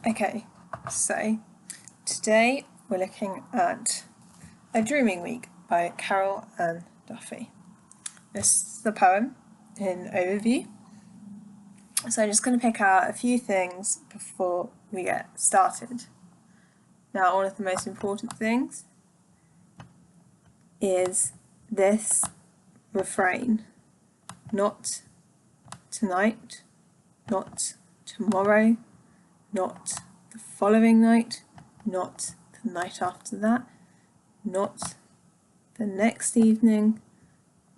Okay, so today we're looking at A Dreaming Week by Carol Ann Duffy. This is the poem in overview. So I'm just going to pick out a few things before we get started. Now, one of the most important things is this refrain. Not tonight, not tomorrow, not the following night, not the night after that, not the next evening,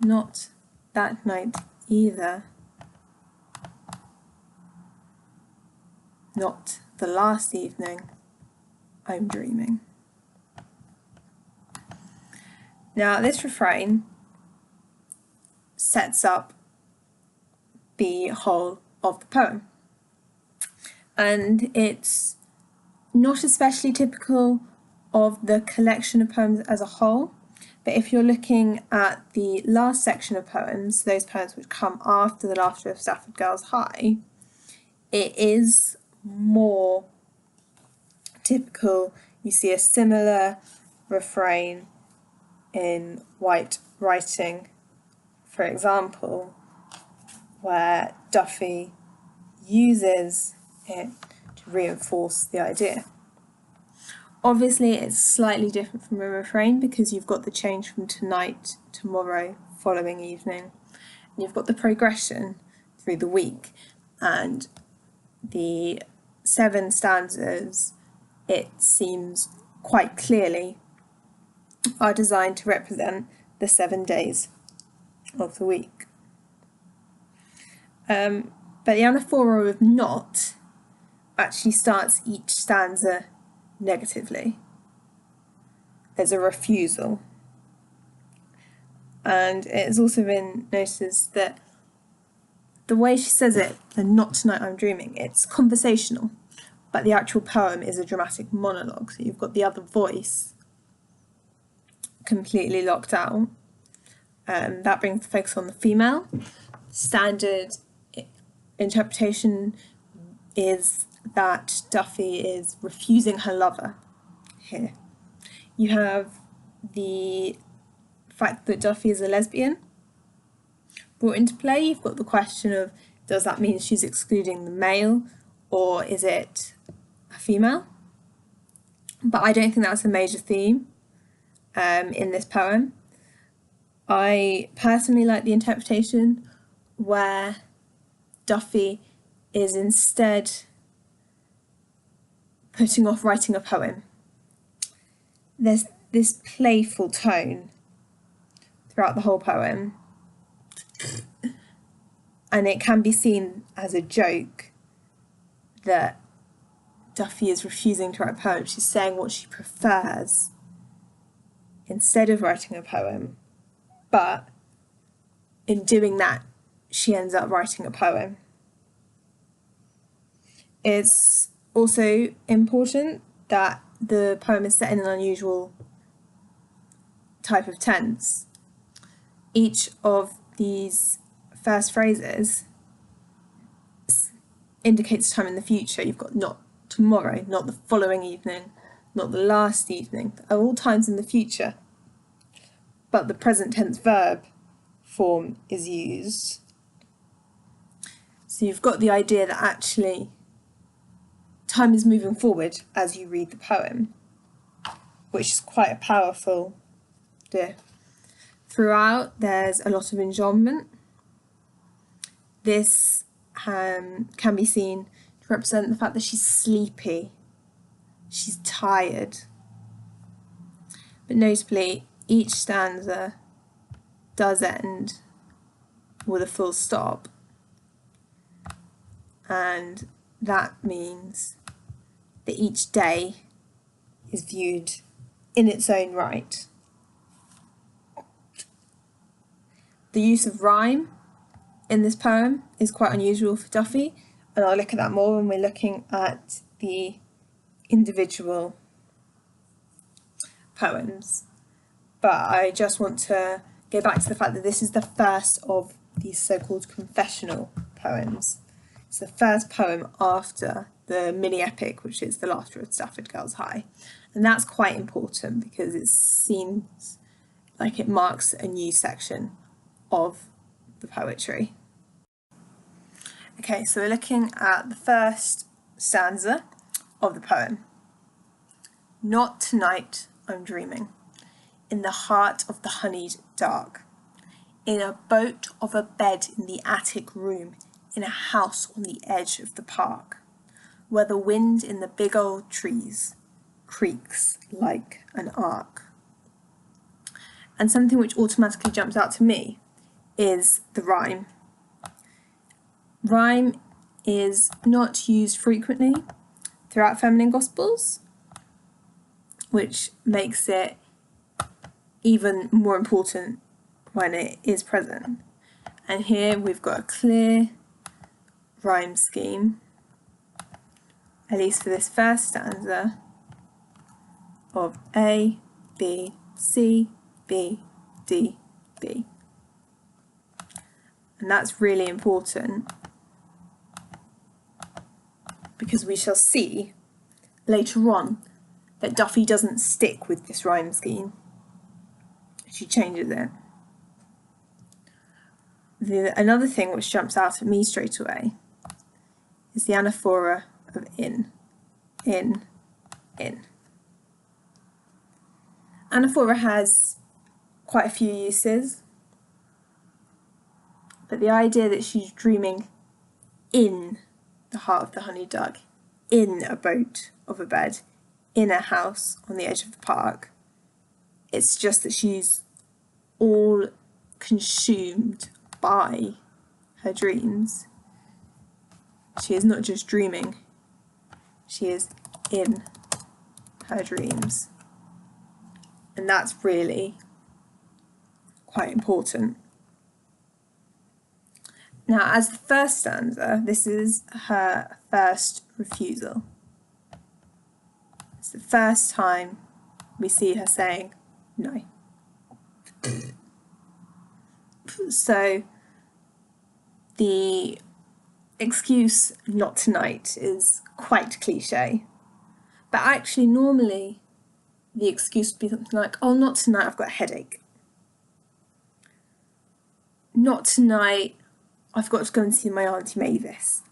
not that night either, not the last evening, I'm dreaming. Now this refrain sets up the whole of the poem, and it's not especially typical of the collection of poems as a whole, but if you're looking at the last section of poems, those poems which come after The Laughter of Stafford Girls High, it is more typical. You see a similar refrain in White Writing, for example, where Duffy uses it to reinforce the idea. Obviously it's slightly different from a refrain because you've got the change from tonight, tomorrow, following evening, and you've got the progression through the week, and the 7 stanzas, it seems quite clearly, are designed to represent the 7 days of the week. But the anaphora of not actually starts each stanza negatively. There's a refusal. And it has also been noticed that the way she says it, the not tonight I'm dreaming, it's conversational, but the actual poem is a dramatic monologue. So you've got the other voice completely locked out. That brings the focus on the female. Standard interpretation is that Duffy is refusing her lover here. You have the fact that Duffy is a lesbian brought into play. You've got the question of, does that mean she's excluding the male, or is it a female? But I don't think that's a major theme in this poem. I personally like the interpretation where Duffy is instead putting off writing a poem. There's this playful tone throughout the whole poem, and it can be seen as a joke that Duffy is refusing to write a poem. She's saying what she prefers instead of writing a poem, but in doing that she ends up writing a poem. It's also important that the poem is set in an unusual type of tense. Each of these first phrases indicates time in the future. You've got not tomorrow, not the following evening, not the last evening, are all times in the future. But the present tense verb form is used. So you've got the idea that actually time is moving forward as you read the poem, which is quite a powerful idea. Throughout, there's a lot of enjambment. This can be seen to represent the fact that she's sleepy, she's tired. But notably, each stanza does end with a full stop, and that means that each day is viewed in its own right. The use of rhyme in this poem is quite unusual for Duffy, and I'll look at that more when we're looking at the individual poems. But I just want to go back to the fact that this is the first of these so-called confessional poems. It's the first poem after the mini epic, which is The Laughter of Stafford Girls High. And that's quite important because it seems like it marks a new section of the poetry. Okay, so we're looking at the first stanza of the poem. Not tonight I'm dreaming, in the heart of the honeyed dark, in a boat of a bed in the attic room, in a house on the edge of the park, where the wind in the big old trees creaks like an arc. And something which automatically jumps out to me is the rhyme. Rhyme is not used frequently throughout feminine gospels, which makes it even more important when it is present. And here we've got a clear rhyme scheme, at least for this first stanza, of A, B, C, B, D, B. And that's really important because we shall see later on that Duffy doesn't stick with this rhyme scheme. She changes it. Another thing which jumps out at me straight away is the anaphora of in. Anaphora has quite a few uses, but the idea that she's dreaming in the heart of the honeyed dark, in a boat of a bed, in a house on the edge of the park, it's just that she's all consumed by her dreams. She is not just dreaming, she is in her dreams. And that's really quite important. Now, as the first stanza, this is her first refusal. It's the first time we see her saying no. So the excuse "not tonight" is quite cliche, but actually normally the excuse would be something like, "Oh, not tonight, I've got a headache. Not tonight, I've got to go and see my Auntie Mavis."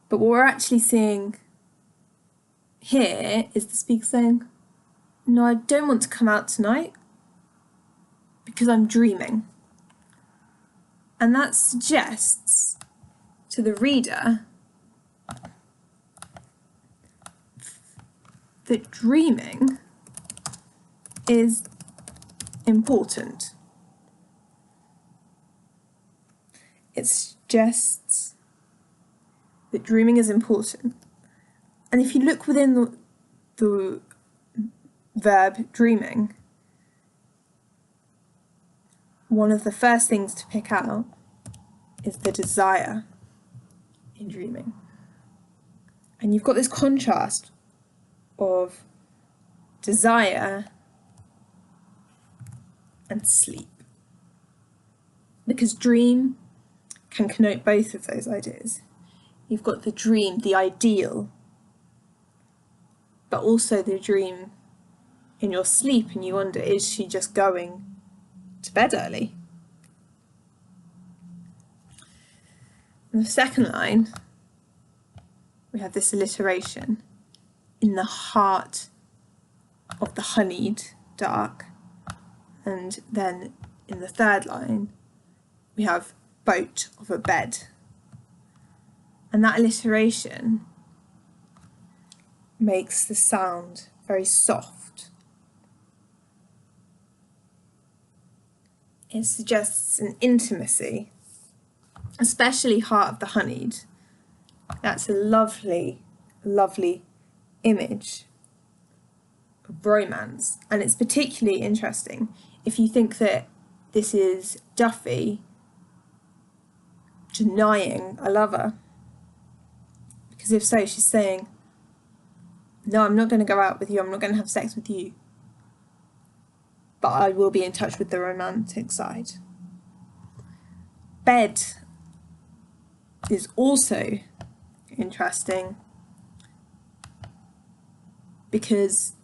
But what we're actually seeing here is the speaker saying, "No, I don't want to come out tonight because I'm dreaming." And that suggests to the reader that dreaming is important. It suggests that dreaming is important. And if you look within the verb dreaming, one of the first things to pick out is the desire in dreaming. And you've got this contrast of desire and sleep, because dream can connote both of those ideas. You've got the dream, the ideal, but also the dream in your sleep, and you wonder, is she just going to bed early? In the second line, we have this alliteration, in the heart of the honeyed dark, and then in the third line, we have boat of a bed. And that alliteration makes the sound very soft. It suggests an intimacy, especially heart of the honeyed. That's a lovely, lovely image of romance. And it's particularly interesting if you think that this is Duffy denying a lover. Because if so, she's saying, no, I'm not going to go out with you, I'm not going to have sex with you, but I will be in touch with the romantic side. Bed is also interesting because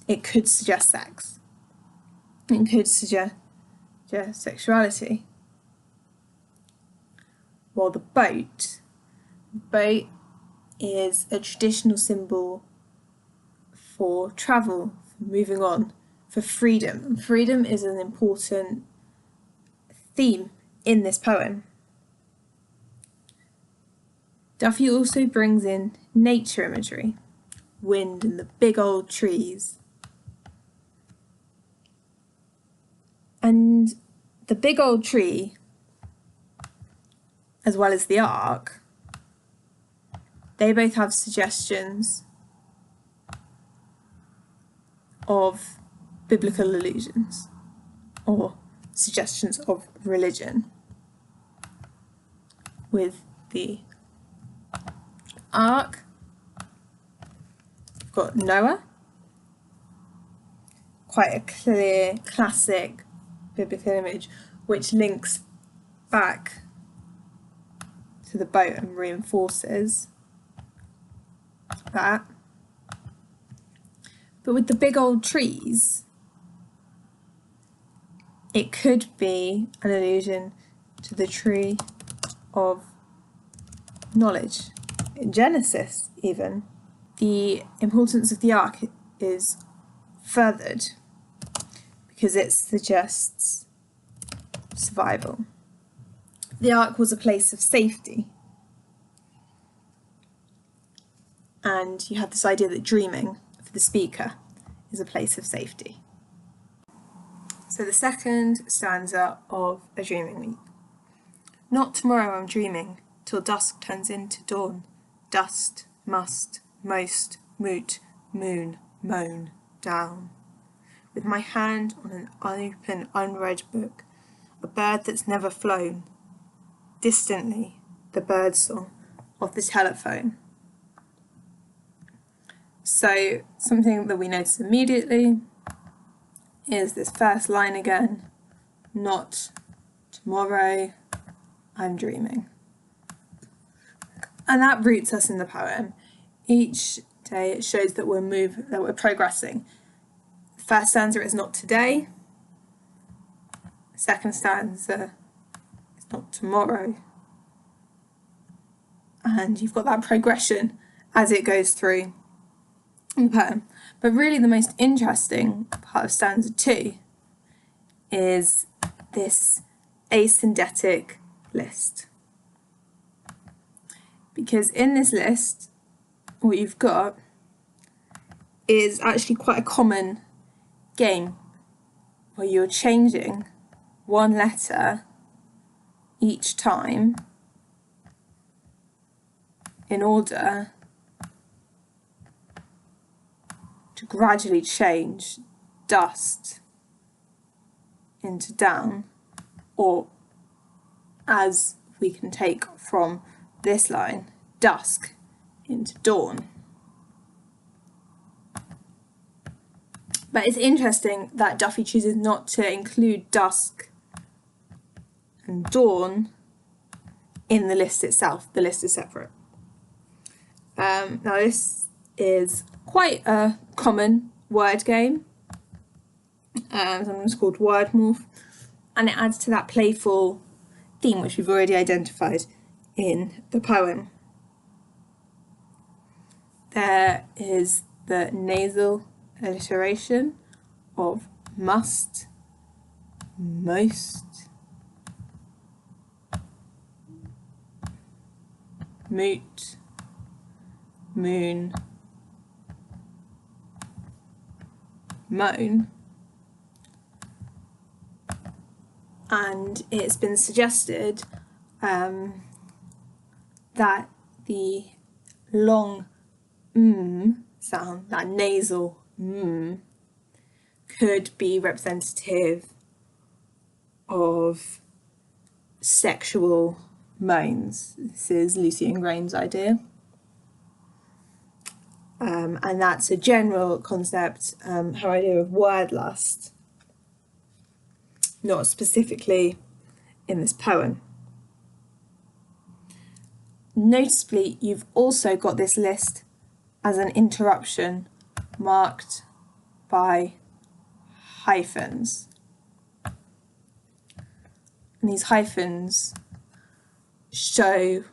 it could suggest sex. It could suggest sexuality. While the boat is a traditional symbol for travel, for moving on, for freedom. And freedom is an important theme in this poem. Duffy also brings in nature imagery, wind and the big old trees. And the big old tree, as well as the ark, they both have suggestions of biblical allusions or suggestions of religion. With the ark, we've got Noah, quite a clear, classic biblical image, which links back to the boat and reinforces that. But with the big old trees, it could be an allusion to the tree of knowledge. In Genesis, even, the importance of the ark is furthered because it suggests survival. The ark was a place of safety. And you have this idea that dreaming, for the speaker, is a place of safety. So the second stanza of A Dreaming Week. Not tomorrow I'm dreaming, till dusk turns into dawn. Dust, must, most, moot, moon, moan, down. With my hand on an open, unread book, a bird that's never flown. Distantly, the birdsong of the telephone. So something that we notice immediately is this first line again. Not tomorrow, I'm dreaming. And that roots us in the poem. Each day it shows that we're progressing. The first stanza is not today. The second stanza is not tomorrow. And you've got that progression as it goes through the poem. But really the most interesting part of stanza 2 is this asyndetic list. Because in this list, what you've got is actually quite a common game where you're changing one letter each time in order to gradually change dust into down, or as we can take from this line, dusk into dawn. But it's interesting that Duffy chooses not to include dusk and dawn in the list itself. The list is separate. Now this is quite a common word game, sometimes called word morph, and it adds to that playful theme which we've already identified in the poem. There is the nasal alliteration of must, most, moot, moon, moan, and it's been suggested that the long sound, that nasal could be representative of sexual moans. This is Lucy Ingrain's idea. And that's a general concept, her idea of word lust, not specifically in this poem. Noticeably, you've also got this list as an interruption marked by hyphens. And these hyphens show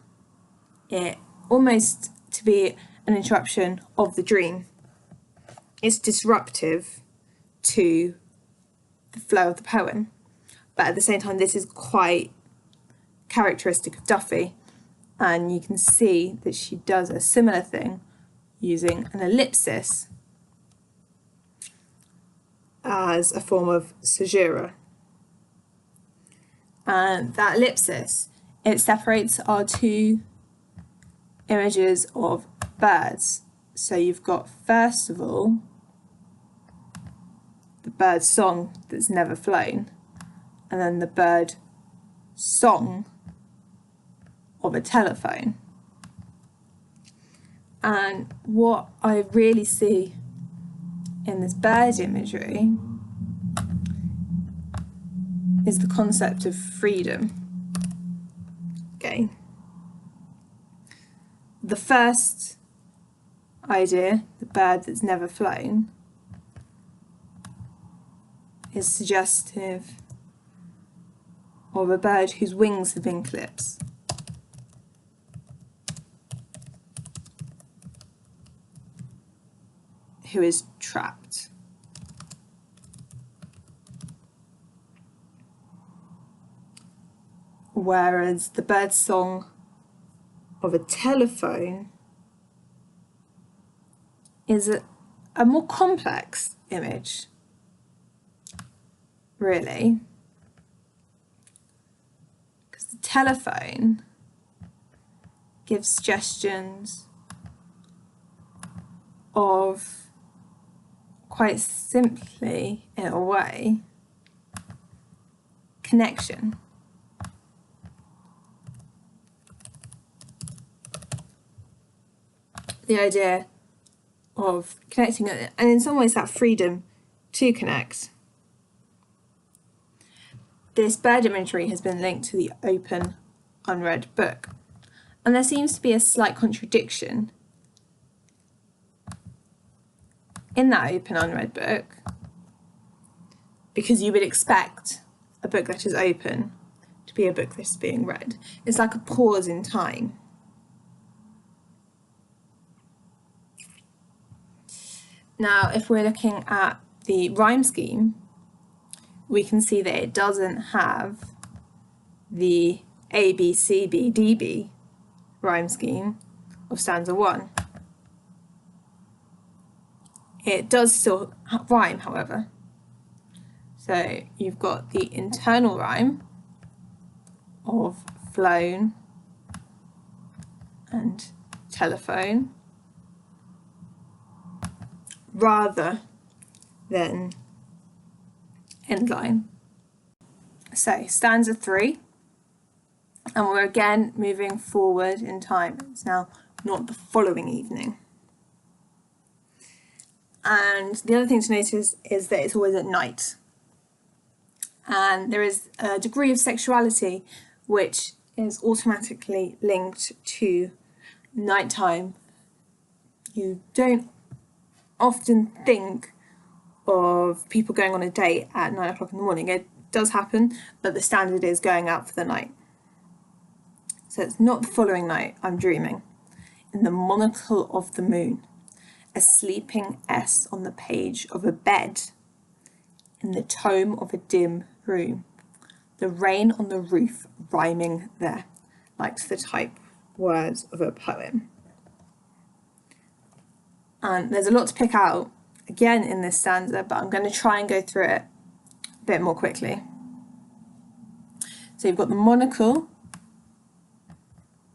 it almost to be an interruption of the dream. It's disruptive to the flow of the poem, but at the same time this is quite characteristic of Duffy, and you can see that she does a similar thing using an ellipsis as a form of caesura. And that ellipsis, it separates our two images of birds. So you've got, first of all, the bird song that's never flown, and then the bird song of a telephone. And what I really see in this bird imagery is the concept of freedom. Okay. The first idea, the bird that's never flown, is suggestive of a bird whose wings have been clipped. Who is trapped. Whereas the bird song of a telephone is a more complex image, really, because the telephone gives suggestions of, quite simply, in a way, connection. The idea of connecting, and in some ways that freedom to connect. This bird imagery has been linked to the open, unread book, and there seems to be a slight contradiction in that open, unread book, because you would expect a book that is open to be a book that is being read. It's like a pause in time. Now, if we're looking at the rhyme scheme, we can see that it doesn't have the A, B, C, B, D, B rhyme scheme of stanza 1. It does still rhyme, however. So you've got the internal rhyme of flown and telephone, rather than end line. So stanza 3, and we're again moving forward in time. It's now not the following evening. And the other thing to notice is that it's always at night. And there is a degree of sexuality which is automatically linked to nighttime. You don't often think of people going on a date at 9 o'clock in the morning. It does happen, but the standard is going out for the night. So it's not the following night I'm dreaming. In the monocle of the moon, a sleeping S on the page of a bed, in the tome of a dim room, the rain on the roof rhyming there, like the type words of a poem. And there's a lot to pick out, again, in this stanza, but I'm going to try and go through it a bit more quickly. So you've got the monocle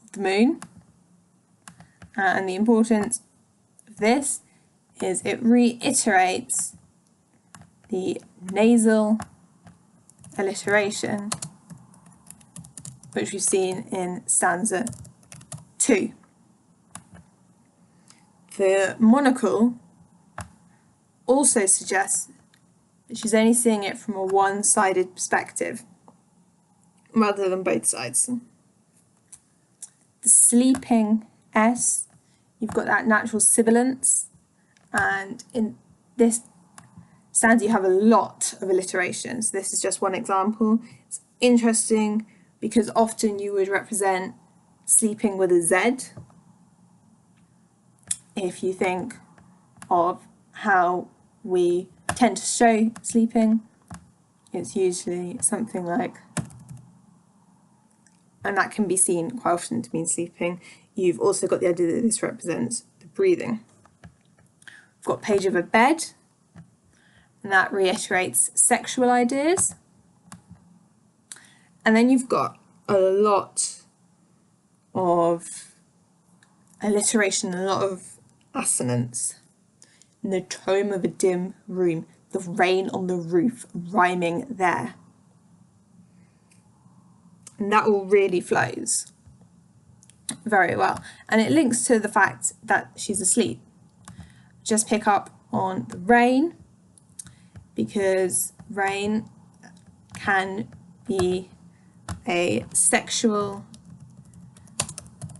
of the moon, and the importance of this is it reiterates the nasal alliteration which we've seen in stanza 2. The monocle also suggests that she's only seeing it from a one-sided perspective rather than both sides. sleeping S, you've got that natural sibilance, and in this stanza you have a lot of alliterations. This is just one example. It's interesting because often you would represent sleeping with a Z. If you think of how we tend to show sleeping, it's usually something like, and that can be seen quite often to mean sleeping. You've also got the idea that this represents the breathing. We've got page of a bed, and that reiterates sexual ideas. And then you've got a lot of alliteration, a lot of assonance. In the tome of a dim room, the rain on the roof, rhyming there. And that all really flows very well. And it links to the fact that she's asleep. Just pick up on the rain, because rain can be a sexual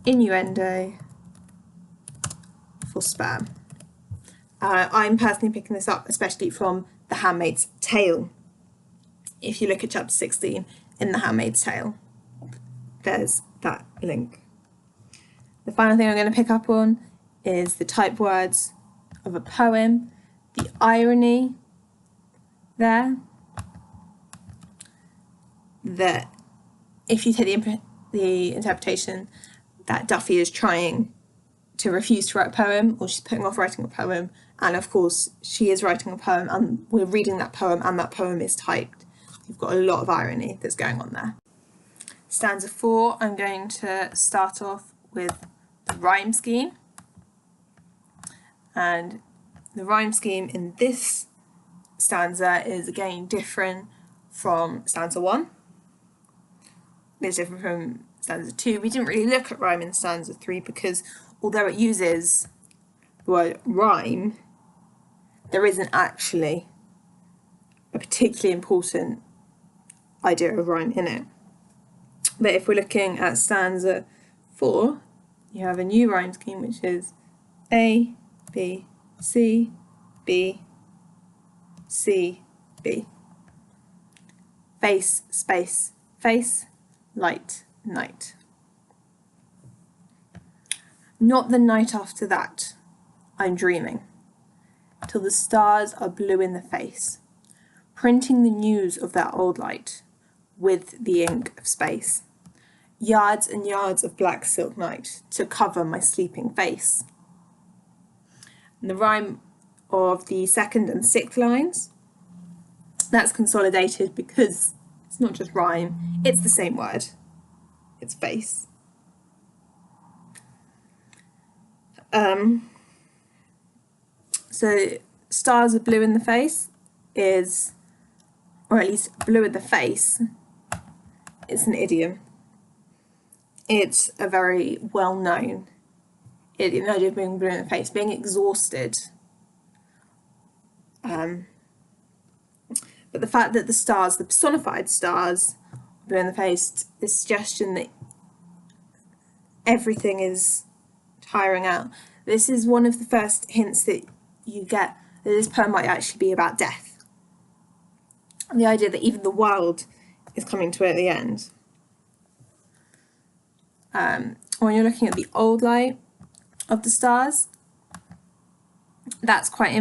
innuendo for sperm. I'm personally picking this up especially from The Handmaid's Tale. If you look at chapter 16 in The Handmaid's Tale, there's that link. The final thing I'm going to pick up on is the type words of a poem, the irony there, that if you take the interpretation that Duffy is trying to refuse to write a poem, or she's putting off writing a poem, and of course she is writing a poem and we're reading that poem and that poem is typed. You've got a lot of irony that's going on there. Stanza 4, I'm going to start off with the rhyme scheme. And the rhyme scheme in this stanza is again different from stanza 1. It's different from stanza 2. We didn't really look at rhyme in stanza 3 because although it uses the word rhyme, there isn't actually a particularly important idea of rhyme in it. But if we're looking at stanza 4, you have a new rhyme scheme which is A, B, C, B, C, B. Face, space, face, light, night. Not the night after that, I'm dreaming, till the stars are blue in the face, printing the news of that old light with the ink of space. Yards and yards of black silk night to cover my sleeping face. And the rhyme of the second and sixth lines, that's consolidated because it's not just rhyme, it's the same word. It's face. So stars are blue in the face is, or at least blue in the face, it's an idiom. It's a very well-known idiom, the idea of being blue in the face, being exhausted. But the fact that the stars, the personified stars, are blue in the face, the suggestion that everything is tiring out. This is one of the first hints that you get that this poem might actually be about death. And the idea that even the world is coming to it at the end. When you're looking at the old light of the stars, that's quite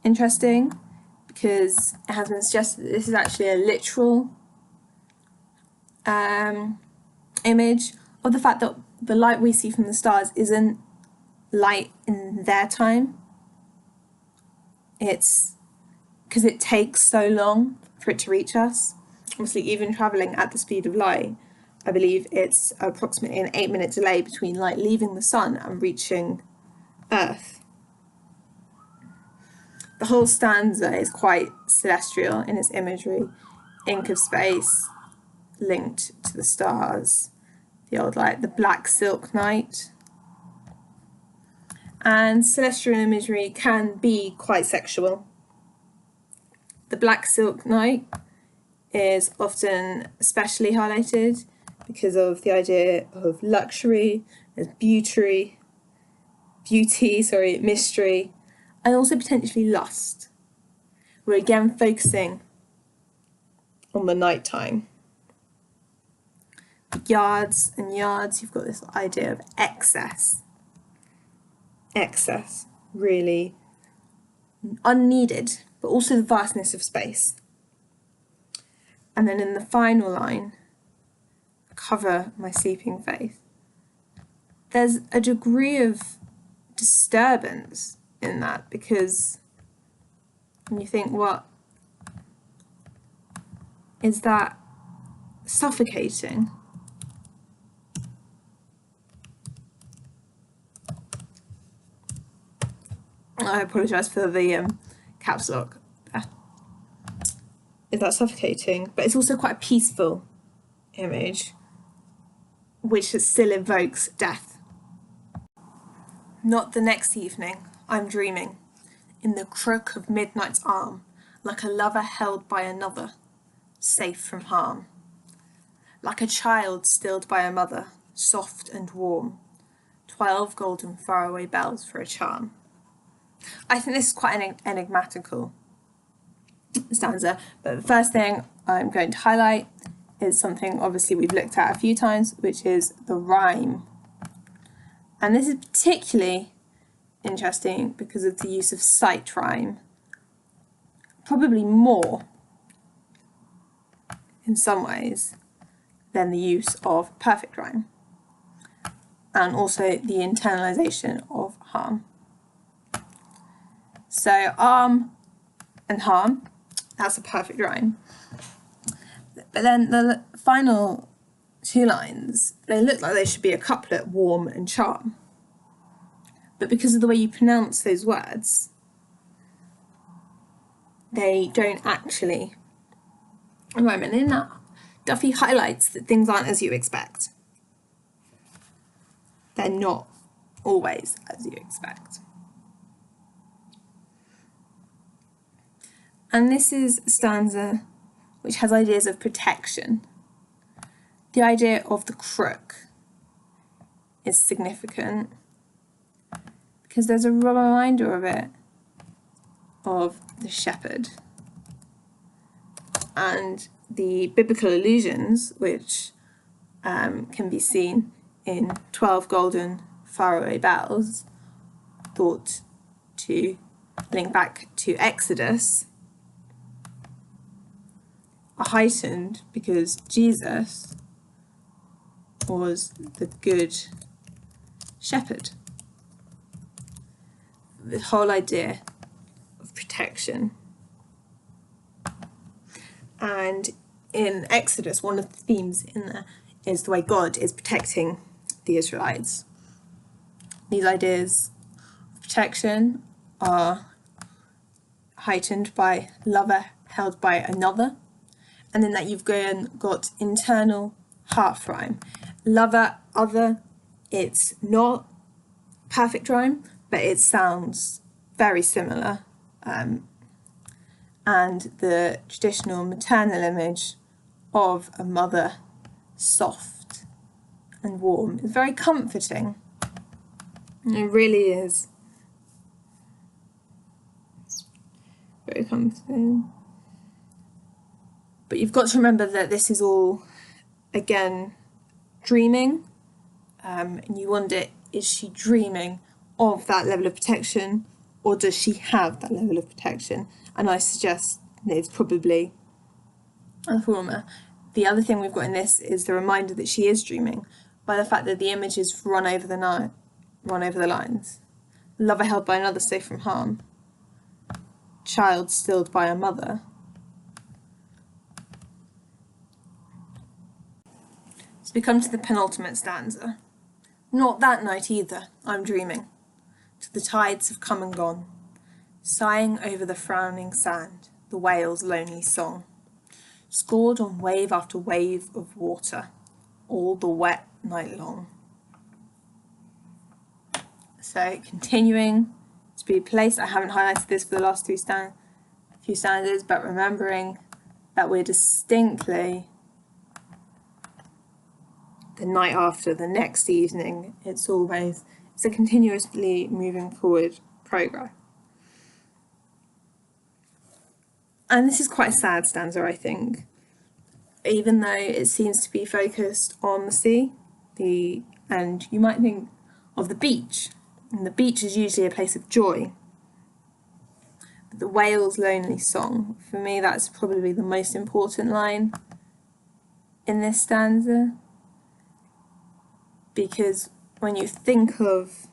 interesting because it has been suggested that this is actually a literal image of the fact that the light we see from the stars isn't light in their time. It's because it takes so long for it to reach us. Obviously, even travelling at the speed of light, I believe it's approximately an 8-minute delay between light leaving the sun and reaching Earth. The whole stanza is quite celestial in its imagery. Ink of space linked to the stars, the old light, the black silk night. And celestial imagery can be quite sexual. The black silk night is often especially highlighted because of the idea of luxury, there's beauty, mystery, and also potentially lust. We're again focusing on the nighttime. Yards and yards, you've got this idea of excess. Excess, really unneeded, but also the vastness of space. And then in the final line, cover my sleeping face, there's a degree of disturbance in that, because you think, what is that suffocating? I apologise for the caps lock there. Is that suffocating? But it's also quite a peaceful image, which still evokes death. Not the next evening, I'm dreaming, in the crook of midnight's arm, like a lover held by another, safe from harm. Like a child stilled by a mother, soft and warm, 12 golden faraway bells for a charm. I think this is quite an enigmatical stanza, but the first thing I'm going to highlight is something obviously we've looked at a few times, which is the rhyme. And this is particularly interesting because of the use of sight rhyme, probably more in some ways than the use of perfect rhyme, and also the internalisation of harm. So arm and harm, that's a perfect rhyme. But then the final two lines, they look like they should be a couplet, warm and charm. But because of the way you pronounce those words, they don't actually rhyme. And in that, Duffy highlights that things aren't as you expect. They're not always as you expect. And this is a stanza which has ideas of protection. The idea of the crook is significant because there's a reminder of it, of the shepherd, and the biblical allusions which can be seen in 12 golden faraway bells, thought to link back to Exodus, are heightened because Jesus was the good shepherd. The whole idea of protection. And in Exodus, one of the themes in there is the way God is protecting the Israelites. These ideas of protection are heightened by lover held by another, and then that you've got internal half rhyme. Lover, other, it's not perfect rhyme, but it sounds very similar. And the traditional maternal image of a mother, soft and warm, is very comforting. It really is. Very comforting. But you've got to remember that this is all, again, dreaming. And you wonder, is she dreaming of that level of protection, or does she have that level of protection? And I suggest that it's probably the former. The other thing we've got in this is the reminder that she is dreaming by the fact that the images run over the lines. Lover held by another, safe from harm. Child stilled by a mother. So we come to the penultimate stanza. Not that night either, I'm dreaming, till the tides have come and gone, sighing over the frowning sand, the whale's lonely song, scored on wave after wave of water, all the wet night long. So continuing to be placed, I haven't highlighted this for the last few stanzas, but remembering that we're distinctly the night after, the next evening. It's a continuously moving forward progress. And this is quite a sad stanza, I think, even though it seems to be focused on the sea, and you might think of the beach, and the beach is usually a place of joy. But the whale's lonely song, for me, that's probably the most important line in this stanza, because when you think of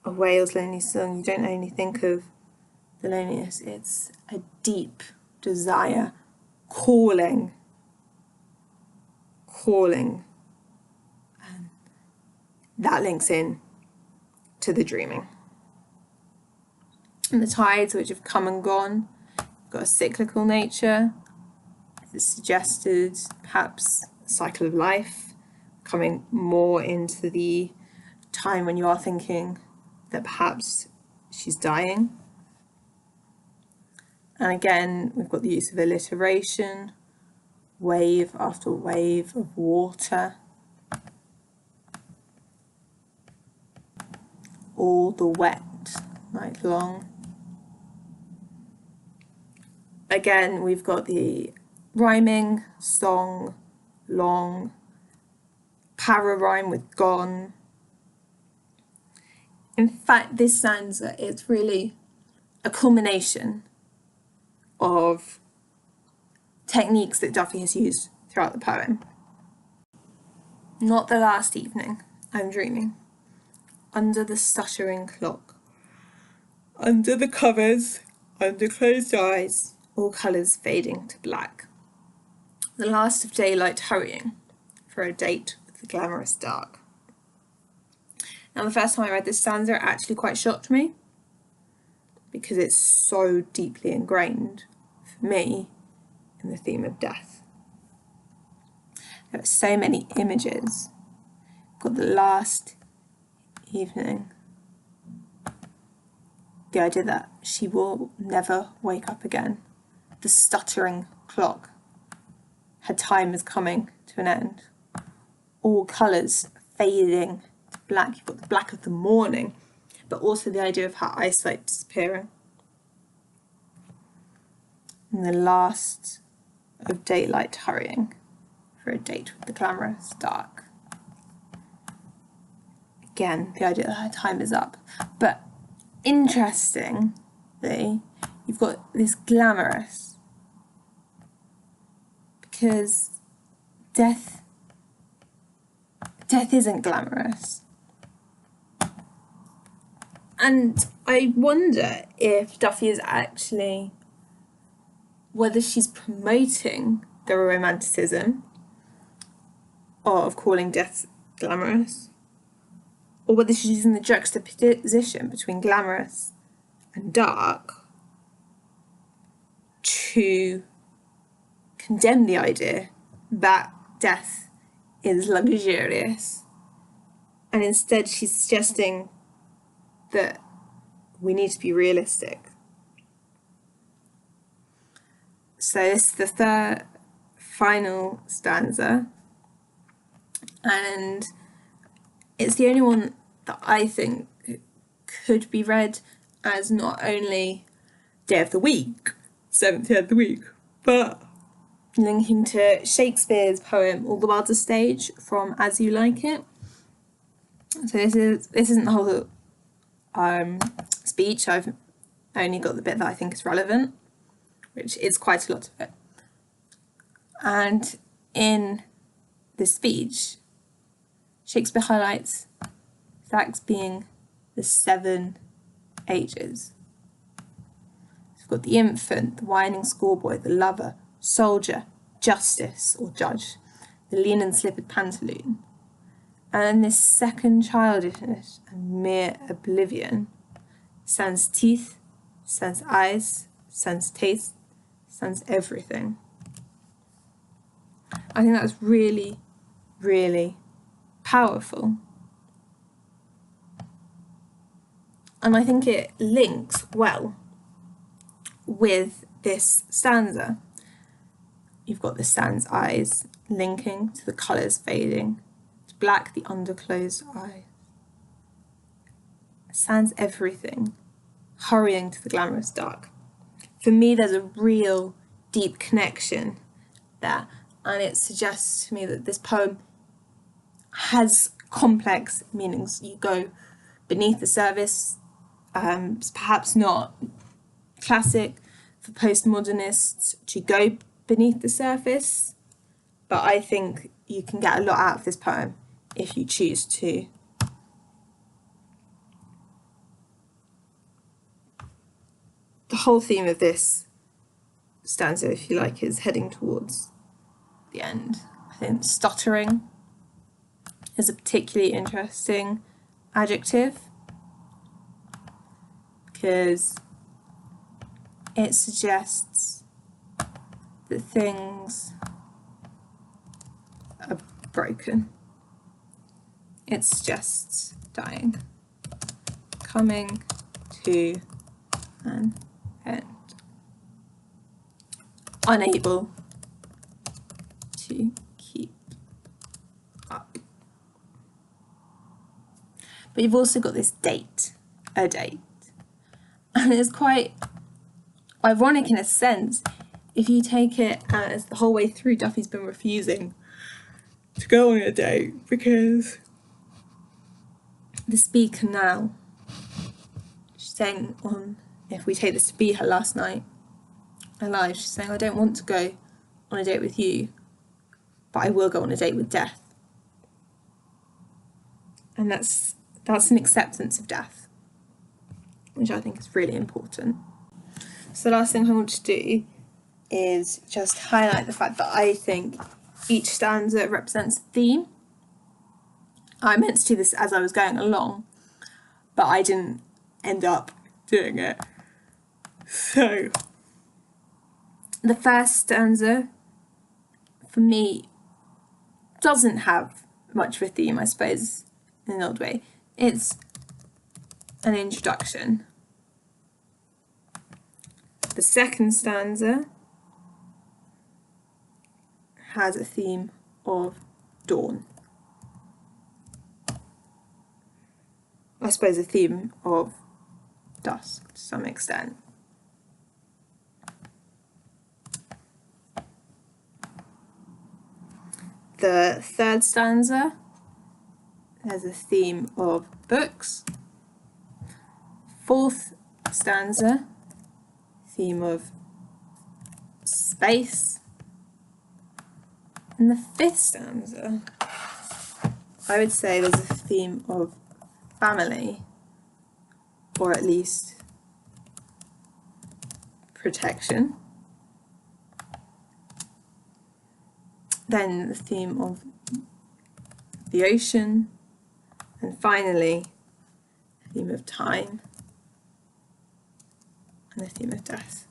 a whale's lonely song, you don't only think of the loneliness, it's a deep desire, calling. And that links in to the dreaming. And the tides which have come and gone, got a cyclical nature. It's suggested perhaps a cycle of life, coming more into the time when you are thinking that perhaps she's dying. And again, we've got the use of alliteration, wave after wave of water, all the wet night long. Again, we've got the rhyming, song, long, para rhyme with gone. In fact, this stanza is really a culmination of techniques that Duffy has used throughout the poem. Not the last evening, I'm dreaming. Under the stuttering clock. Under the covers, under closed eyes, all colours fading to black. The last of daylight hurrying for a date with the glamorous dark. Now, the first time I read this stanza, it actually quite shocked me, because it's so deeply ingrained for me in the theme of death. There are so many images. Got the last evening, the idea that she will never wake up again, the stuttering clock, her time is coming to an end, all colours fading to black. You've got the black of the morning, but also the idea of her eyesight disappearing. And the last of daylight hurrying for a date with the glamorous dark. Again, the idea that her time is up. But interestingly, you've got this glamorous, because death isn't glamorous. And I wonder if Duffy is actually, whether she's promoting the romanticism of calling death glamorous, or whether she's using the juxtaposition between glamorous and dark to condemn the idea that death is luxurious. And instead she's suggesting that we need to be realistic. So this is the third final stanza, and it's the only one that I think could be read as not only day of the week, seventh day of the week, but linking to Shakespeare's poem All the World's a Stage from As You Like It. So this isn't the whole speech. I've only got the bit that I think is relevant, which is quite a lot of it. And in this speech, Shakespeare highlights sex being the 7 ages. So we've got the infant, the whining schoolboy, the lover, soldier, justice or judge, the lean and slippered pantaloon. And this second childishness and mere oblivion, sans teeth, sans eyes, sans taste, sans everything. I think that's really, really powerful. And I think it links well with this stanza. You've got the sans eyes linking to the colours fading. To black, the underclosed eyes. Sans everything, hurrying to the glamorous dark. For me, there's a real deep connection there, and it suggests to me that this poem has complex meanings. You go beneath the surface, it's perhaps not classic for postmodernists to go beneath the surface, but I think you can get a lot out of this poem if you choose to. The whole theme of this stanza, if you like, is heading towards the end. I think stuttering is a particularly interesting adjective because it suggests that things are broken. It suggests dying, coming to an end, unable to keep up. But you've also got this date, a date, and it's quite ironic in a sense if you take it as the whole way through Duffy's been refusing to go on a date, because the speaker now, she's saying if we take this to be her last night alive, she's saying, I don't want to go on a date with you, but I will go on a date with death. And that's an acceptance of death, which I think is really important. So the last thing I want to do is just highlight the fact that I think each stanza represents a theme. I meant to do this as I was going along, but I didn't end up doing it. So the first stanza, for me, doesn't have much of a theme, I suppose, in an odd way. It's an introduction. The second stanza has a theme of dawn. I suppose a theme of dusk to some extent. The third stanza has a theme of books. Fourth stanza, theme of space. And the fifth stanza, I would say there's a theme of family, or at least protection. Then the theme of the ocean, and finally the theme of time and the theme of death.